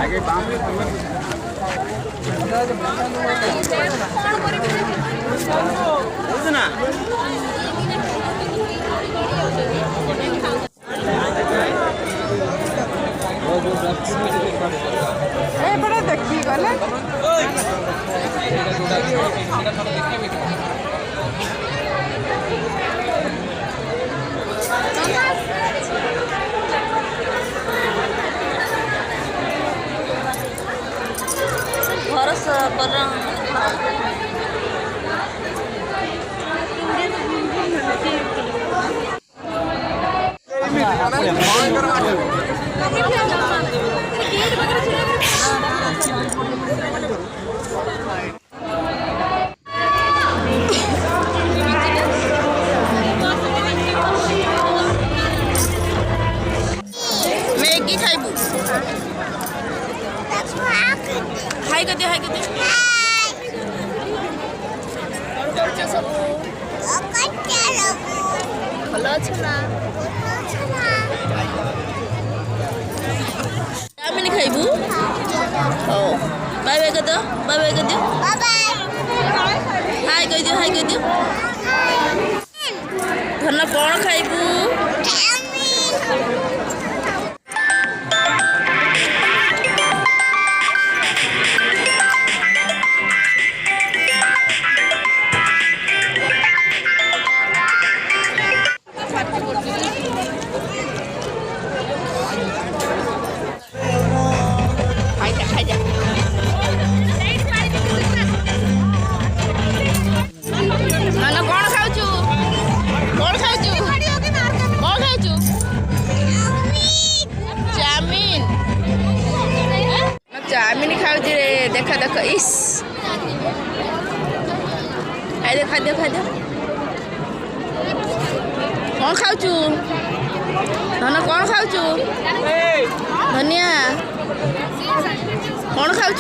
आगे ना बड़ा देखी गले भरोस कर मैगी खाइबू हाई कर दियो भल अच्छे ना चाउमिन खाइबू हो बाय बाय कर दियो हाई कर दियो धन कौन खाइबू चाउमिन खाऊ रे देख इस खाद्य कौन खाऊ धन कौन खाऊ धनिया कौन खाऊ